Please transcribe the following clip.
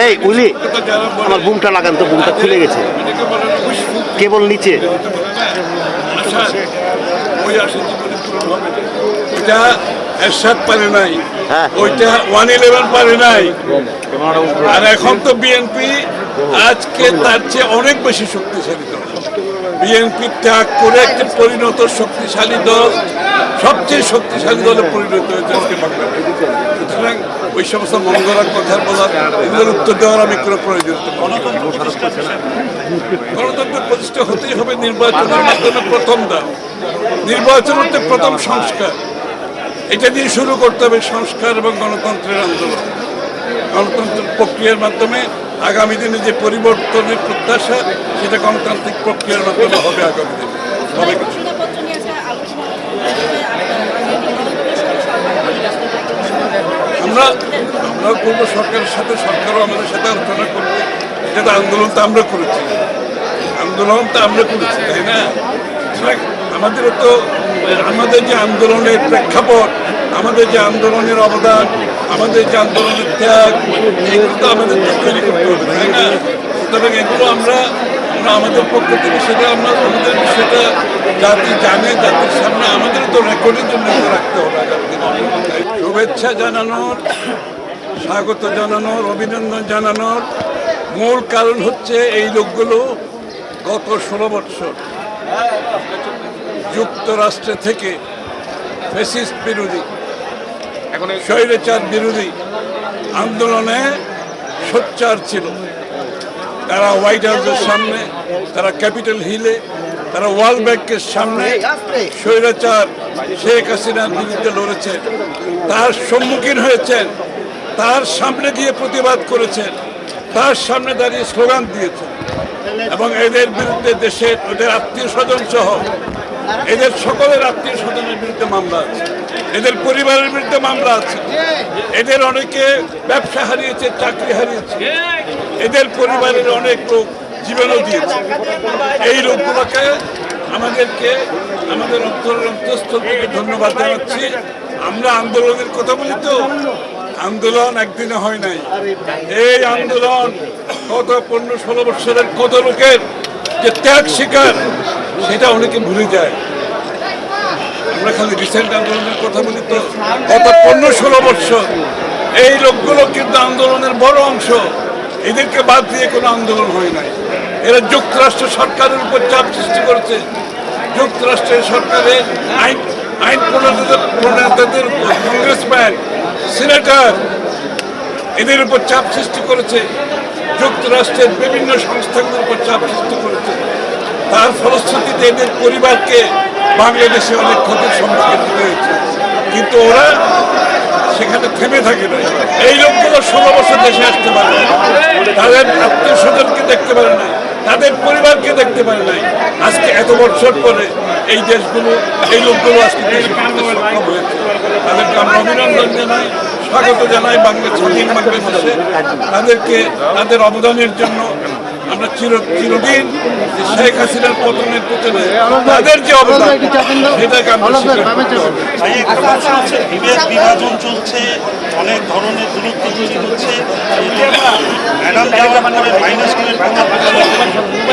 এই উলি আমার বুমটা লাগান তো, বুমটা খুলে গেছে কেবল নিচে। এটা এরশাদ পারে নাই, ওইটা 111 পারে নাই। আর এখন তো বিএনপি আজকে তার চেয়ে অনেক বেশি শক্তিশালী দল। বিএনপি ত্যাগ করে একটি পরিণত শক্তিশালী দল, সবচেয়ে শক্তিশালী দলে পরিণত হয়েছে আজকে বাংলাদেশ। সুতরাং ওই সমস্ত মঙ্গলার কথা বলার, এগুলোর উত্তর দেওয়ার আমি কোনো প্রয়োজন। গণতন্ত্র প্রতিষ্ঠা হতেই হবে নির্বাচনের মাধ্যমে। প্রথম ধাপ নির্বাচন হচ্ছে প্রথম সংস্কার, এটা দিয়ে শুরু করতে হবে সংস্কার এবং গণতন্ত্রের আন্দোলন। গণতন্ত্রের প্রক্রিয়ার মাধ্যমে আগামী দিনে যে পরিবর্তনের প্রত্যাশা, সেটা গণতান্ত্রিক প্রক্রিয়ার মাধ্যমে হবে আগামী দিনে। হবে কিছু আমরা করবো সরকারের সাথে, সরকারও আমাদের সাথে আলোচনা করবে। এটা তো আন্দোলন তো আমরা করেছি, তাই না? আমাদেরও তো আমাদের যে আন্দোলনের প্রেক্ষাপট, আমাদের যে আন্দোলনের অবদান, আমাদের যে আন্দোলনের ত্যাগ, এগুলো তো আমাদের তৈরি করতে হবে, তাই না? সুতরাং এগুলো আমরা আমাদের পক্ষ থেকে আমাদের বিষয়টা জাতি জানে, জাতির সামনে আমাদের তো রেকর্ডের জন্য রাখতে হবে। শুভেচ্ছা জানানোর, স্বাগত জানানোর, অভিনন্দন জানানোর মূল কারণ হচ্ছে এই লোকগুলো গত 16 বছর যুক্তরাষ্ট্রে থেকে ফ্যাসিস্ট বিরোধী, স্বৈরাচার বিরোধী আন্দোলনে সোচ্চার ছিল। তারা হোয়াইট হাউসের সামনে, তারা ক্যাপিটাল হিলে, তারা ওয়ার্ল্ড ব্যাংকের সামনে স্বৈরাচার শেখ হাসিনার বিরুদ্ধে লড়েছেন, তার সম্মুখীন হয়েছেন, তার সামনে গিয়ে প্রতিবাদ করেছেন, তার সামনে দাঁড়িয়ে স্লোগান দিয়েছেন। এবং এদের বিরুদ্ধে দেশের ওদের আত্মীয় স্বজন সহ এদের সকলের আত্মীয় স্বজনের বিরুদ্ধে মামলা আছে, এদের পরিবারের বিরুদ্ধে মামলা আছে। এদের অনেকে ব্যবসা হারিয়েছে, চাকরি হারিয়েছে, এদের পরিবারের অনেক লোক জীবনও দিয়েছে। এই লোকগুলোকে আমাদেরকে আমাদের অন্তঃস্থল থেকে ধন্যবাদ জানাচ্ছি। আমরা আন্দোলনের কথা বলি তো, আন্দোলন একদিনে হয় নাই। এই আন্দোলন গত 15-16 বছরের কত লোকের যে ত্যাগ শিকার, সেটা অনেকে ভুলে যায়। আমরা খালি রিসেন্ট আন্দোলনের কথা বলি তো, গত 15-16 বছর এই লোকগুলো কিন্তু আন্দোলনের বড় অংশ। এদেরকে বাদ দিয়ে কোনো আন্দোলন হয় নাই। এরা যুক্তরাষ্ট্র সরকারের উপর চাপ সৃষ্টি করেছে, যুক্তরাষ্ট্রের সরকারের আইন প্রণেতাদের উপর, কংগ্রেসম্যান, সিনেটর, এদের উপর চাপ সৃষ্টি করেছে, যুক্তরাষ্ট্রের বিভিন্ন সংস্থাগুলোর উপর চাপ সৃষ্টি করেছে। তার ফলশ্রুতিতে এদের পরিবারকে বাংলাদেশে অনেক ক্ষতির সম্মুখীন হতে হয়েছে। কিন্তু ওরা সেখানে থেমে থাকে না। এই লোকগুলো 16 বছর দেশে আসতে পারে না, তাদের আত্মীয় স্বজনকে দেখতে পারে না, তাদের পরিবারকে দেখতে পারে নাই। আজকে এত বছর পরে এই দেশগুলো, এই লোকগুলো আজকে দেশে সক্ষম হয়েছে। তাদেরকে আমরা অভিনন্দন জানাই, স্বাগত জানাই স্বাধীন বাংলাদেশে। তাদেরকে তাদের অবদানের জন্য আমরা চিরদিন শেখ হাসিনার পতনের পেছনে তাদের যে অবদান, সেটাকে আমরা বিভাজন চলছে, অনেক ধরনের দূরত্ব তৈরি হচ্ছে।